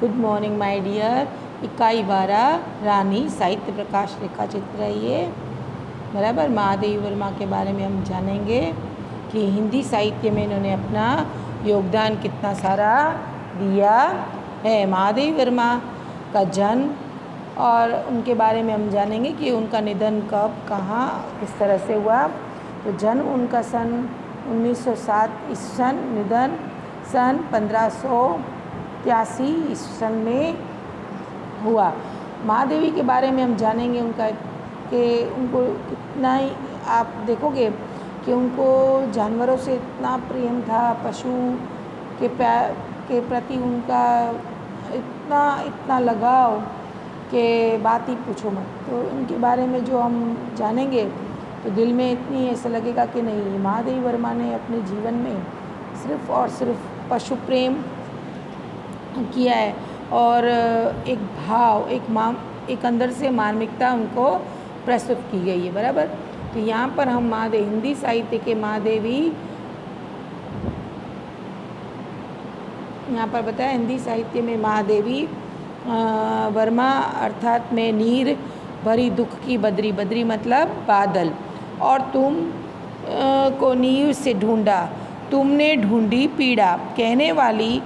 Good morning my dear. इकाई 12 रानी साहित्य प्रकाश रेखा चित्र है ये, बराबर। महादेवी वर्मा के बारे में हम जानेंगे कि हिंदी साहित्य में इन्होंने अपना योगदान कितना सारा दिया है। महादेवी वर्मा का जन्म और उनके बारे में हम जानेंगे कि उनका निधन कब, कहाँ, किस तरह से हुआ। तो जन्म उनका सन 1907 ईस्वी सन, निधन सन 1583 ईस्वी सन में हुआ। महादेवी के बारे में हम जानेंगे उनका कि उनको कितना ही आप देखोगे कि उनको जानवरों से इतना प्रेम था, पशु के प्रति उनका इतना लगाव कि बात ही पूछो मत। तो इनके बारे में जो हम जानेंगे तो दिल में इतनी ऐसा लगेगा कि नहीं, महादेवी वर्मा ने अपने जीवन में सिर्फ और सिर्फ पशु प्रेम किया है और एक भाव, एक अंदर से मार्मिकता उनको प्रस्तुत की गई है, बराबर। तो यहाँ पर हम महादेवी, हिंदी साहित्य के महादेवी, यहाँ पर बताया हिंदी साहित्य में महादेवी वर्मा अर्थात में नीर भरी दुख की बदरी, बदरी मतलब बादल, और तुम को नीर से ढूंढा, तुमने ढूंढी पीड़ा कहने वाली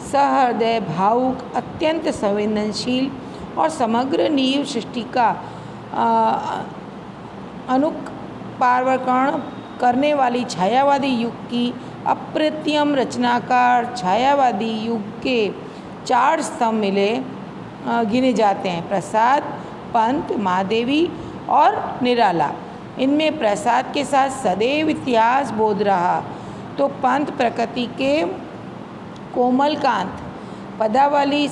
सहृदय, भावुक, अत्यंत संवेदनशील और समग्र नीव सृष्टि का अनुपावरण करने वाली छायावादी युग की अप्रतिम रचनाकार। छायावादी युग के 4 स्तंभ गिने जाते हैं: प्रसाद, पंत, महादेवी और निराला। इनमें प्रसाद के साथ सदैव इतिहास बोध रहा तो पंत प्रकृति के कोमलकांत पदावली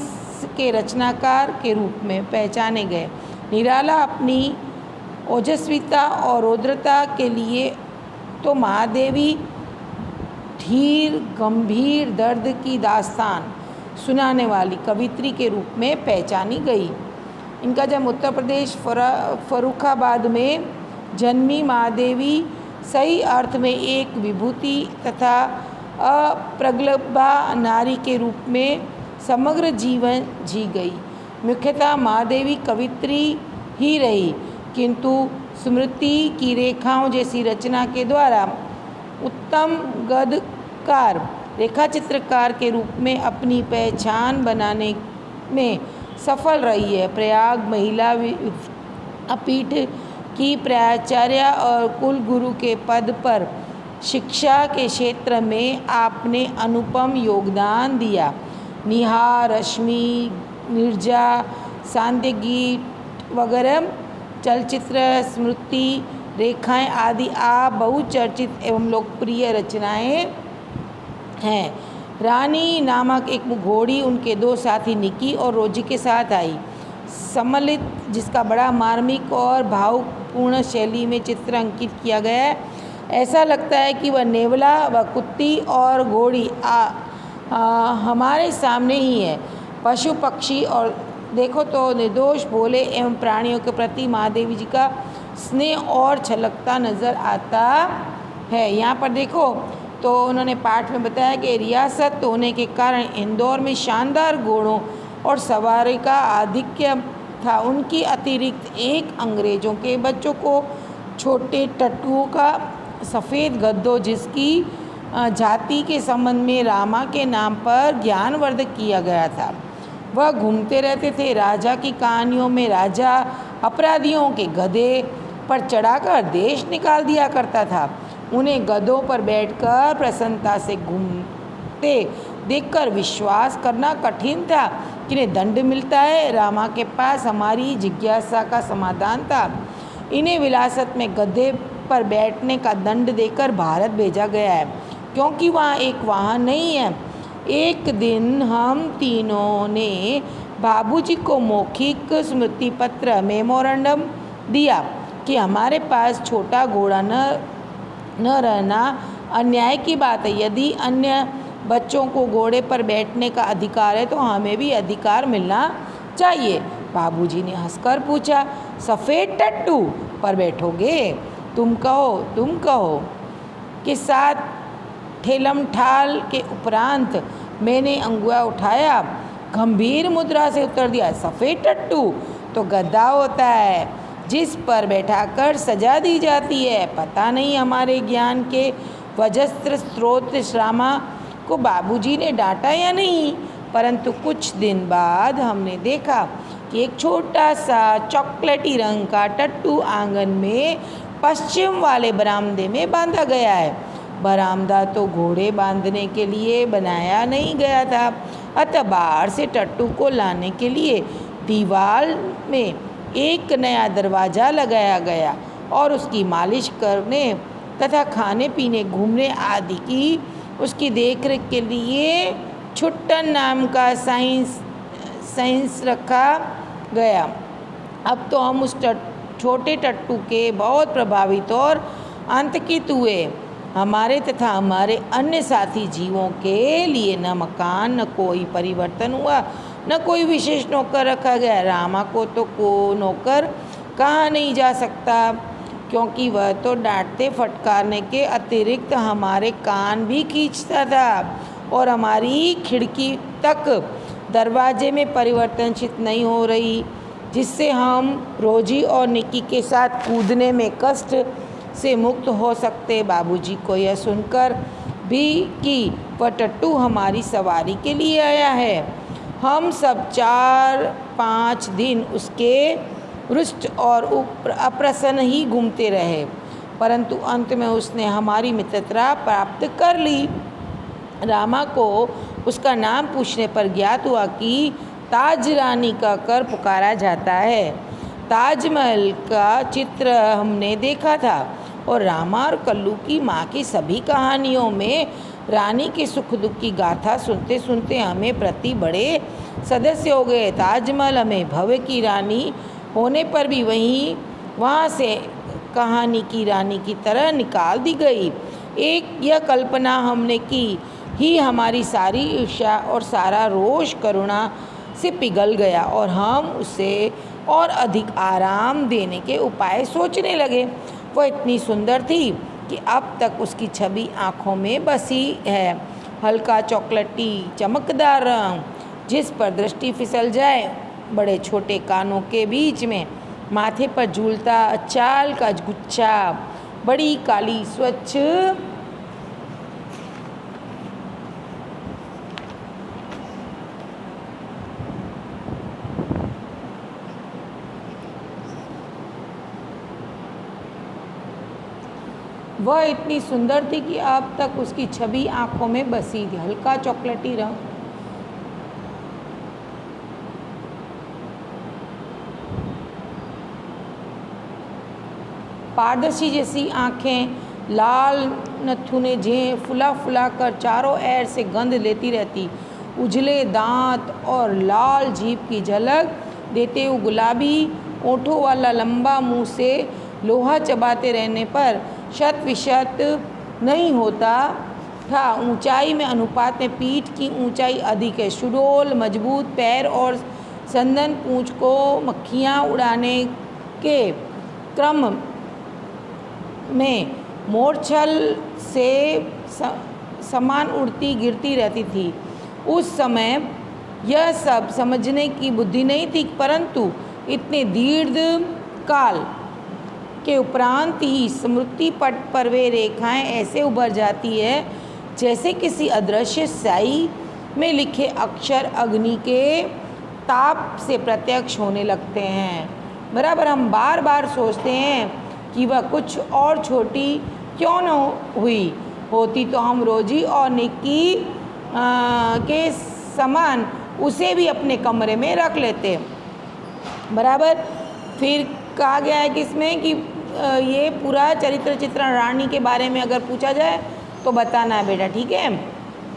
के रचनाकार के रूप में पहचाने गए। निराला अपनी ओजस्विता और रौद्रता के लिए तो महादेवी धीर, गंभीर, दर्द की दास्तान सुनाने वाली कवित्री के रूप में पहचानी गई। इनका जन्म उत्तर प्रदेश फर्रुखाबाद में जन्मी महादेवी सही अर्थ में एक विभूति तथा अप्रगल्भा नारी के रूप में समग्र जीवन जी गई। मुख्यतः महादेवी कवित्री ही रही, किंतु स्मृति की रेखाओं जैसी रचना के द्वारा उत्तम गद्यकार, रेखा चित्रकार के रूप में अपनी पहचान बनाने में सफल रही है। प्रयाग महिला विद्यापीठ की प्राचार्य और कुल गुरु के पद पर शिक्षा के क्षेत्र में आपने अनुपम योगदान दिया। निहार, रश्मि, नीरजा, सांध्यगीत वगैरह चलचित्र, स्मृति रेखाएं आदि आप बहुचर्चित एवं लोकप्रिय रचनाएं हैं। रानी नामक एक घोड़ी उनके 2 साथी निकी और रोजी के साथ आई, सम्मिलित, जिसका बड़ा मार्मिक और भावपूर्ण शैली में चित्र अंकित किया गया है। ऐसा लगता है कि वह नेवला व कुत्ती और घोड़ी हमारे सामने ही है। पशु पक्षी और देखो तो निर्दोष, भोले एवं प्राणियों के प्रति महादेवी जी का स्नेह और छलकता नज़र आता है। यहाँ पर देखो तो उन्होंने पाठ में बताया कि रियासत होने के कारण इंदौर में शानदार घोड़ों और सवारी का आधिक्य था। उनकी अतिरिक्त एक अंग्रेज़ों के बच्चों को छोटे टट्टुओं का सफ़ेद गद्दों, जिसकी जाति के संबंध में रामा के नाम पर ज्ञानवर्धक किया गया था, वह घूमते रहते थे। राजा की कहानियों में राजा अपराधियों के गधे पर चढ़ाकर देश निकाल दिया करता था। उन्हें गधों पर बैठकर प्रसन्नता से घूमते देखकर विश्वास करना कठिन था कि इन्हें दंड मिलता है। रामा के पास हमारी जिज्ञासा का समाधान था। इन्हें विरासत में गधे पर बैठने का दंड देकर भारत भेजा गया है, क्योंकि वहाँ एक वाहन नहीं है। एक दिन हम तीनों ने बाबूजी को मौखिक स्मृति पत्र, मेमोरेंडम दिया कि हमारे पास छोटा घोड़ा न रहना अन्याय की बात है। यदि अन्य बच्चों को घोड़े पर बैठने का अधिकार है तो हमें भी अधिकार मिलना चाहिए। बाबूजी ने हंसकर पूछा, सफ़ेद टट्टू पर बैठोगे? तुम कहो के साथ ठेलम ठाल के उपरांत मैंने अंगुआ उठाया गंभीर मुद्रा से उत्तर दिया, सफ़ेद टट्टू तो गद्दा होता है जिस पर बैठाकर सजा दी जाती है। पता नहीं हमारे ज्ञान के वजस्त्र स्रोत श्यामा को बाबूजी ने डांटा या नहीं, परंतु कुछ दिन बाद हमने देखा कि एक छोटा सा चॉकलेटी रंग का टट्टू आंगन में पश्चिम वाले बरामदे में बांधा गया है। बरामदा तो घोड़े बांधने के लिए बनाया नहीं गया था, अतः बाहर से टट्टू को लाने के लिए दीवार में एक नया दरवाज़ा लगाया गया और उसकी मालिश करने तथा खाने पीने घूमने आदि की उसकी देखरेख के लिए छुट्टन नाम का साइंस रखा गया। अब तो हम उस छोटे टट्टू के बहुत प्रभावित और आतंकित हुए। हमारे तथा हमारे अन्य साथी जीवों के लिए न मकान, न कोई परिवर्तन हुआ, न कोई विशेष नौकर रखा गया। रामा को तो नौकर कहाँ नहीं जा सकता, क्योंकि वह तो डांटते फटकारने के अतिरिक्त हमारे कान भी खींचता था और हमारी खिड़की तक दरवाजे में परिवर्तनशील नहीं हो रही, जिससे हम रोजी और निक्की के साथ कूदने में कष्ट से मुक्त हो सकते। बाबूजी को यह सुनकर भी कि वह टट्टू हमारी सवारी के लिए आया है, हम सब 4-5 दिन उसके रुष्ट और अप्रसन्न ही घूमते रहे, परंतु अंत में उसने हमारी मित्रता प्राप्त कर ली। रामा को उसका नाम पूछने पर ज्ञात हुआ कि ताज रानी का कर पुकारा जाता है। ताजमहल का चित्र हमने देखा था और रामा और कल्लू की माँ की सभी कहानियों में रानी के सुख दुख की गाथा सुनते सुनते हमें प्रति बड़े सदस्य हो गए। ताजमहल हमें भव्य की रानी होने पर भी वहाँ से कहानी की रानी की तरह निकाल दी गई। एक यह कल्पना हमने की ही हमारी सारी ईर्ष्या और सारा रोष करुणा से पिघल गया और हम उसे और अधिक आराम देने के उपाय सोचने लगे। वह इतनी सुंदर थी कि अब तक उसकी छवि आँखों में बसी है। हल्का चॉकलेटी चमकदार रंग जिस पर दृष्टि फिसल जाए, बड़े छोटे कानों के बीच में माथे पर झूलता चाल का गुच्छा, बड़ी काली स्वच्छ वह इतनी सुंदर थी कि अब तक उसकी छवि आँखों में बसी थी। हल्का चॉकलेटी रंग पारदर्शी जैसी आँखें, लाल नथुने जे फुला फुला कर चारों ओर से गंध लेती रहती, उजले दांत और लाल जीभ की झलक देते हुए गुलाबी ओठों वाला लंबा मुंह से लोहा चबाते रहने पर 100% नहीं होता था। ऊंचाई में अनुपात में पीठ की ऊंचाई अधिक है। सुडौल मजबूत पैर और संदन पूंछ को मक्खियाँ उड़ाने के क्रम में मोरछल से समान उड़ती गिरती रहती थी। उस समय यह सब समझने की बुद्धि नहीं थी, परंतु इतने दीर्घ काल के उपरांत ही स्मृति पट पर वे रेखाएं ऐसे उभर जाती है जैसे किसी अदृश्य स्याही में लिखे अक्षर अग्नि के ताप से प्रत्यक्ष होने लगते हैं। बराबर हम बार बार सोचते हैं कि वह कुछ और छोटी क्यों न हुई होती तो हम रोजी और निक्की के समान उसे भी अपने कमरे में रख लेते। बराबर फिर कहा गया है कि इसमें कि ये पूरा चरित्र चित्रण रानी के बारे में अगर पूछा जाए तो बताना है बेटा, ठीक है।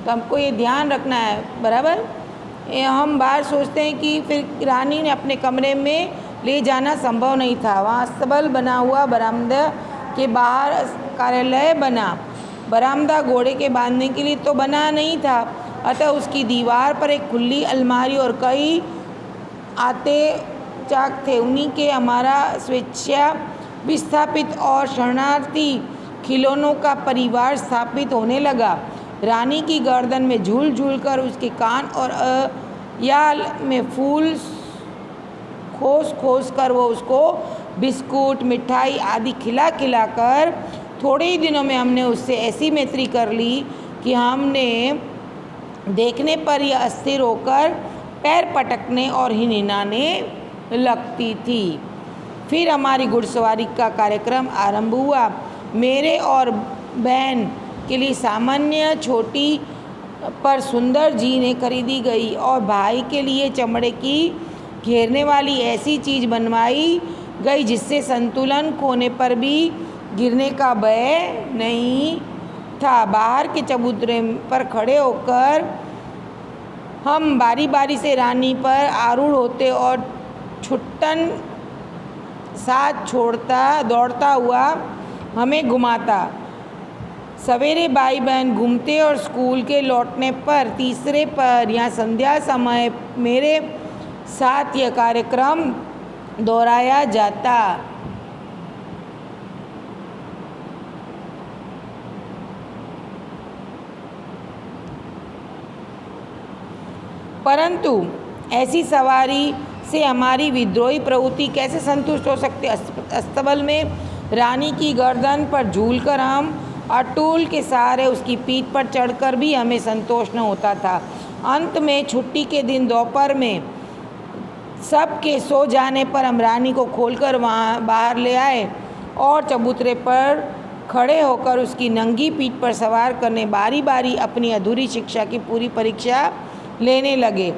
तो हमको ये ध्यान रखना है। बराबर हम बाहर सोचते हैं कि फिर रानी ने अपने कमरे में ले जाना संभव नहीं था। वहाँ अस्तबल बना हुआ बरामदा के बाहर कार्यालय बना। बरामदा घोड़े के बांधने के लिए तो बना नहीं था, अतः उसकी दीवार पर एक खुली अलमारी और कई आते चाक थे। उन्हीं के हमारा स्वेच्छा विस्थापित और शरणार्थी खिलौनों का परिवार स्थापित होने लगा। रानी की गर्दन में झूल झूल कर उसके कान और या में फूल खोस खोस कर वो उसको बिस्कुट मिठाई आदि खिला खिला कर थोड़े ही दिनों में हमने उससे ऐसी मैत्री कर ली कि हमने देखने पर यह अस्थिर होकर पैर पटकने और हिनहिनाने लगती थी। फिर हमारी घुड़सवारी का कार्यक्रम आरंभ हुआ। मेरे और बहन के लिए सामान्य छोटी पर सुंदर जीनें खरीदी गई और भाई के लिए चमड़े की घेरने वाली ऐसी चीज़ बनवाई गई जिससे संतुलन खोने पर भी गिरने का भय नहीं था। बाहर के चबूतरे पर खड़े होकर हम बारी बारी से रानी पर आरूढ़ होते और छुट्टन साथ छोड़ता दौड़ता हुआ हमें घुमाता। सवेरे भाई बहन घूमते और स्कूल के लौटने पर तीसरे पर या संध्या समय मेरे साथ यह कार्यक्रम दोहराया जाता। परंतु ऐसी सवारी से हमारी विद्रोही प्रवृत्ति कैसे संतुष्ट हो सकती। अस्तबल में रानी की गर्दन पर झूलकर हम अटूल के सहारे उसकी पीठ पर चढ़कर भी हमें संतोष न होता था। अंत में छुट्टी के दिन दोपहर में सबके सो जाने पर हम रानी को खोलकर वहाँ बाहर ले आए और चबूतरे पर खड़े होकर उसकी नंगी पीठ पर सवार करने बारी बारी अपनी अधूरी शिक्षा की पूरी परीक्षा लेने लगे।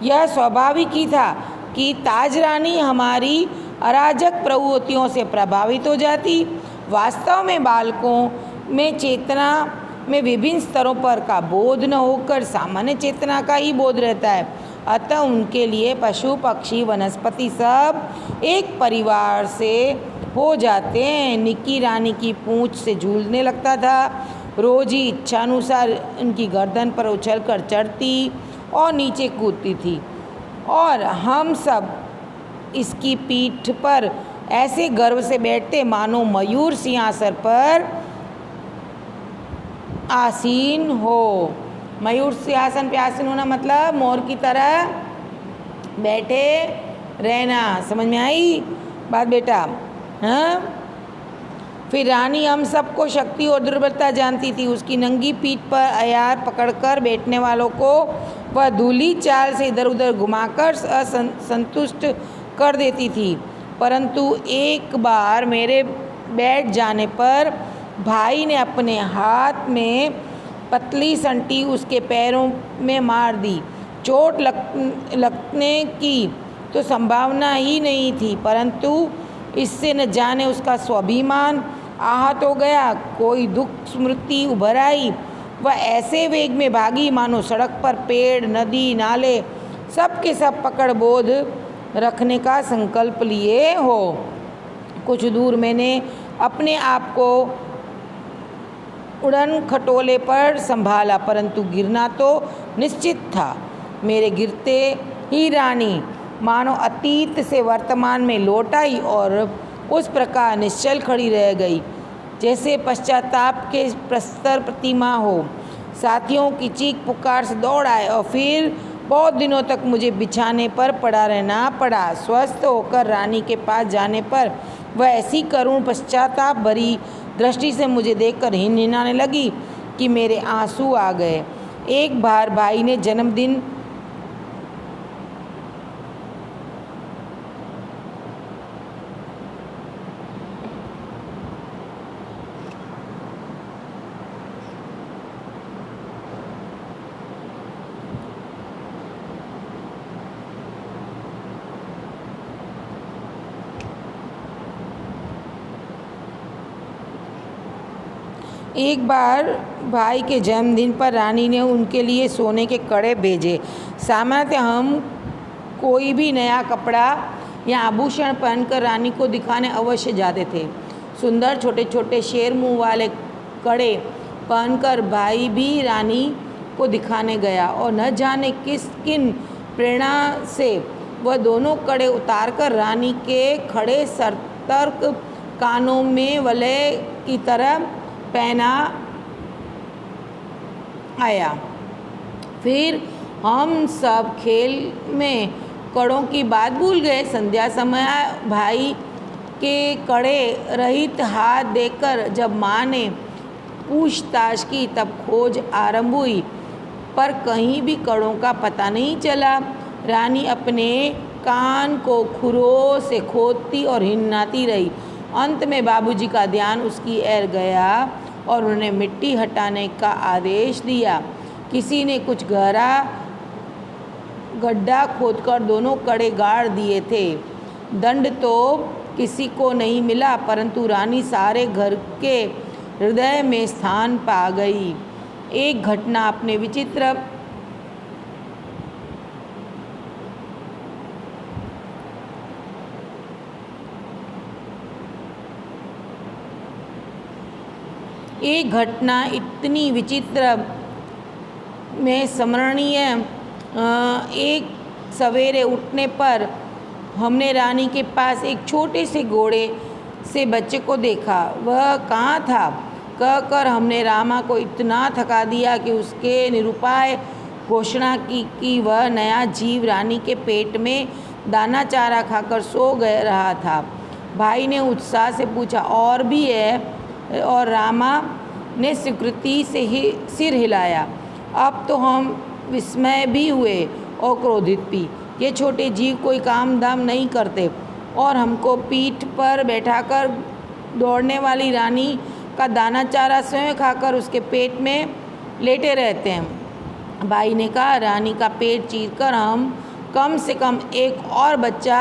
यह स्वाभाविक ही था कि ताज रानी हमारी अराजक प्रवृत्तियों से प्रभावित हो जाती। वास्तव में बालकों में चेतना में विभिन्न स्तरों पर का बोध न होकर सामान्य चेतना का ही बोध रहता है। अतः उनके लिए पशु पक्षी वनस्पति सब एक परिवार से हो जाते हैं। निक्की रानी की पूंछ से झूलने लगता था। रोज ही इच्छानुसार उनकी गर्दन पर उछलकर चढ़ती और नीचे कूदती थी और हम सब इसकी पीठ पर ऐसे गर्व से बैठते मानो मयूर सिंहासन पर आसीन हो। मयूर सिंहासन पे आसीन होना मतलब मोर की तरह बैठे रहना। समझ में आई बात बेटा? हाँ। फिर रानी हम सबको शक्ति और दुर्बलता जानती थी। उसकी नंगी पीठ पर अयार पकड़कर बैठने वालों को वह धूली चाल से इधर उधर घुमाकर संतुष्ट कर देती थी। परंतु एक बार मेरे बैठ जाने पर भाई ने अपने हाथ में पतली संटी उसके पैरों में मार दी। चोट लगने की तो संभावना ही नहीं थी, परंतु इससे न जाने उसका स्वाभिमान आहत हो गया। कोई दुख स्मृति उभर आई। वह ऐसे वेग में भागी मानो सड़क पर पेड़ नदी नाले सब के सब पकड़ बोध रखने का संकल्प लिए हो। कुछ दूर मैंने अपने आप को उड़न खटोले पर संभाला, परंतु गिरना तो निश्चित था। मेरे गिरते ही रानी मानो अतीत से वर्तमान में लौट आई और उस प्रकार निश्चल खड़ी रह गई जैसे पश्चाताप के प्रस्तर प्रतिमा हो। साथियों की चीख पुकार से दौड़ आए और फिर बहुत दिनों तक मुझे बिछाने पर पड़ा रहना पड़ा। स्वस्थ होकर रानी के पास जाने पर वह ऐसी करुण पश्चाताप भरी दृष्टि से मुझे देखकर हिनहिनाने लगी कि मेरे आंसू आ गए। एक बार भाई ने जन्मदिन एक बार भाई के जन्मदिन पर रानी ने उनके लिए सोने के कड़े भेजे। सामान्यतः हम कोई भी नया कपड़ा या आभूषण पहनकर रानी को दिखाने अवश्य जाते थे। सुंदर छोटे छोटे शेर मुंह वाले कड़े पहनकर भाई भी रानी को दिखाने गया और न जाने किन प्रेरणा से वह दोनों कड़े उतारकर रानी के खड़े सतर्क कानों में वलय की तरह पहना आया। फिर हम सब खेल में कड़ों की बात भूल गए। संध्या समय भाई के कड़े रहित हाथ देखकर जब माँ ने पूछताछ की तब खोज आरंभ हुई, पर कहीं भी कड़ों का पता नहीं चला। रानी अपने कान को खुरों से खोदती और हिन्नाती रही। अंत में बाबूजी का ध्यान उसकी ओर गया और उन्होंने मिट्टी हटाने का आदेश दिया। किसी ने कुछ गहरा गड्ढा खोदकर दोनों कड़े गाड़ दिए थे। दंड तो किसी को नहीं मिला, परंतु रानी सारे घर के हृदय में स्थान पा गई। एक घटना अपने विचित्र इतनी विचित्र में स्मरणीय। एक सवेरे उठने पर हमने रानी के पास एक छोटे से घोड़े से बच्चे को देखा। वह कहाँ था कहकर हमने रामा को इतना थका दिया कि उसके निरुपाय घोषणा की कि वह नया जीव रानी के पेट में दाना चारा खाकर सो रहा था। भाई ने उत्साह से पूछा, और भी है? और रामा ने स्वीकृति से ही सिर हिलाया। अब तो हम विस्मय भी हुए और क्रोधित भी। ये छोटे जीव कोई काम धाम नहीं करते और हमको पीठ पर बैठाकर दौड़ने वाली रानी का दाना चारा स्वयं खाकर उसके पेट में लेटे रहते हैं। भाई ने कहा, रानी का पेट चीरकर हम कम से कम एक और बच्चा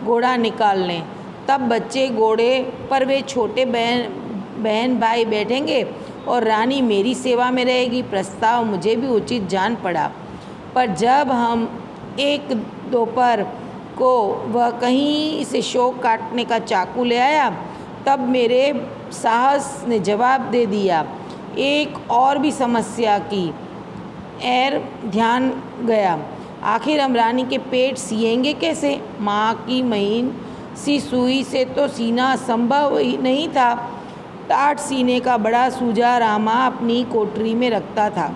घोड़ा निकाल लें, तब बच्चे घोड़े पर वे छोटे बहन भाई बैठेंगे और रानी मेरी सेवा में रहेगी। प्रस्ताव मुझे भी उचित जान पड़ा, पर जब हम एक दोपहर को वह कहीं से शौक काटने का चाकू ले आया, तब मेरे साहस ने जवाब दे दिया। एक और भी समस्या की एर ध्यान गया। आखिर हम रानी के पेट सिएंगे कैसे? माँ की महीन सी सुई से तो सीना संभव ही नहीं था। टाट सीने का बड़ा सूजा रामा अपनी कोठरी में रखता था,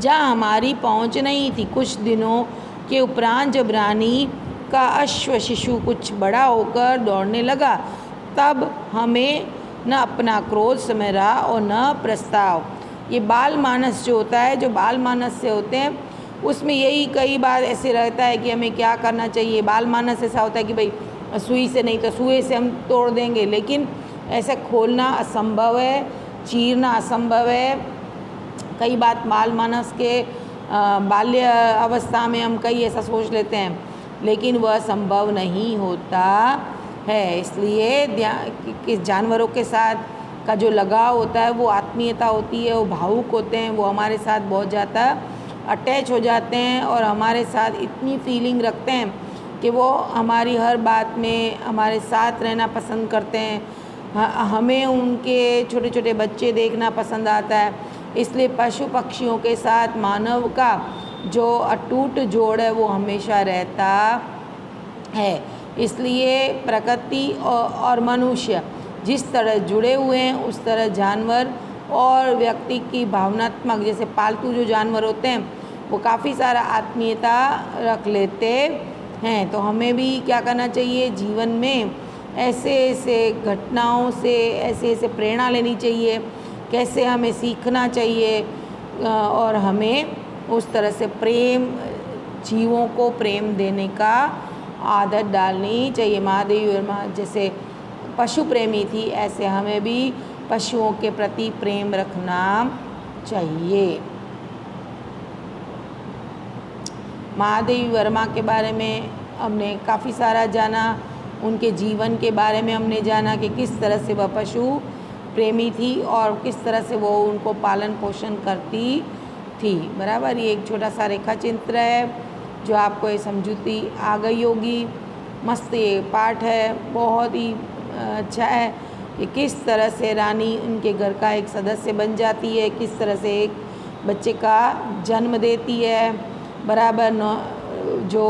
जहाँ हमारी पहुँच नहीं थी। कुछ दिनों के उपरांत जब रानी का अश्व शिशु कुछ बड़ा होकर दौड़ने लगा, तब हमें न अपना क्रोध समय रहा और न प्रस्ताव। ये बाल मानस जो होता है, जो बाल मानस से होते हैं, उसमें यही कई बार ऐसे रहता है कि हमें क्या करना चाहिए। बाल मानस ऐसा होता है कि भाई सुई से नहीं तो सुई से हम तोड़ देंगे, लेकिन ऐसा खोलना असंभव है, चीरना असंभव है। कई बात बाल मानस के बाल्य अवस्था में हम कई ऐसा सोच लेते हैं, लेकिन वह संभव नहीं होता है। इसलिए कि जानवरों के साथ का जो लगाव होता है वो आत्मीयता होती है, वो भावुक होते हैं, वो हमारे साथ बहुत ज़्यादा अटैच हो जाते हैं और हमारे साथ इतनी फीलिंग रखते हैं कि वो हमारी हर बात में हमारे साथ रहना पसंद करते हैं। हमें उनके छोटे छोटे बच्चे देखना पसंद आता है। इसलिए पशु पक्षियों के साथ मानव का जो अटूट जोड़ है वो हमेशा रहता है। इसलिए प्रकृति और मनुष्य जिस तरह जुड़े हुए हैं, उस तरह जानवर और व्यक्ति की भावनात्मक, जैसे पालतू जो जानवर होते हैं वो काफ़ी सारा आत्मीयता रख लेते हैं। तो हमें भी क्या करना चाहिए, जीवन में ऐसे ऐसे घटनाओं से ऐसे ऐसे प्रेरणा लेनी चाहिए, कैसे हमें सीखना चाहिए और हमें उस तरह से प्रेम, जीवों को प्रेम देने का आदत डालनी चाहिए। महादेवी वर्मा जैसे पशु प्रेमी थी, ऐसे हमें भी पशुओं के प्रति प्रेम रखना चाहिए। महादेवी वर्मा के बारे में हमने काफ़ी सारा जाना, उनके जीवन के बारे में हमने जाना कि किस तरह से वह पशु प्रेमी थी और किस तरह से वो उनको पालन पोषण करती थी। बराबर, ये एक छोटा सा रेखा चित्र है जो आपको ये समझूती आ गई होगी। मस्त ये पाठ है, बहुत ही अच्छा है कि किस तरह से रानी उनके घर का एक सदस्य बन जाती है, किस तरह से एक बच्चे का जन्म देती है। बराबर जो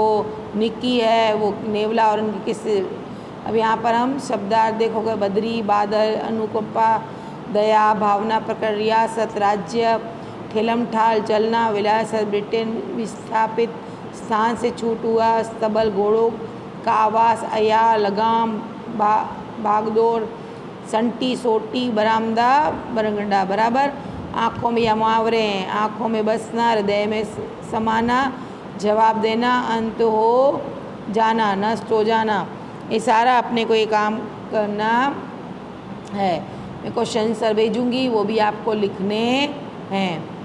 निक्की है वो नेवला और उनकी किस, अब यहाँ पर हम शब्दार्थ देखोगे, बद्री, बादल, अनुकंपा, दया, भावना, प्रकट, रियासत, राज्य, ठेलम ठाल चलना, विलास ब्रिटेन विस्थापित स्थान से छूट हुआ, स्तबल घोड़ों का आवास, अया लगाम भागदौड़, संटी सोटी बरामदा बरगंडा। बराबर। आँखों में या मुहावरे हैं, आँखों में बसना, हृदय में समाना, जवाब देना, अंत हो जाना, नष्ट हो जाना। ये सारा अपने को ये काम करना है। मैं क्वेश्चन आंसर भेजूँगी, वो भी आपको लिखने हैं।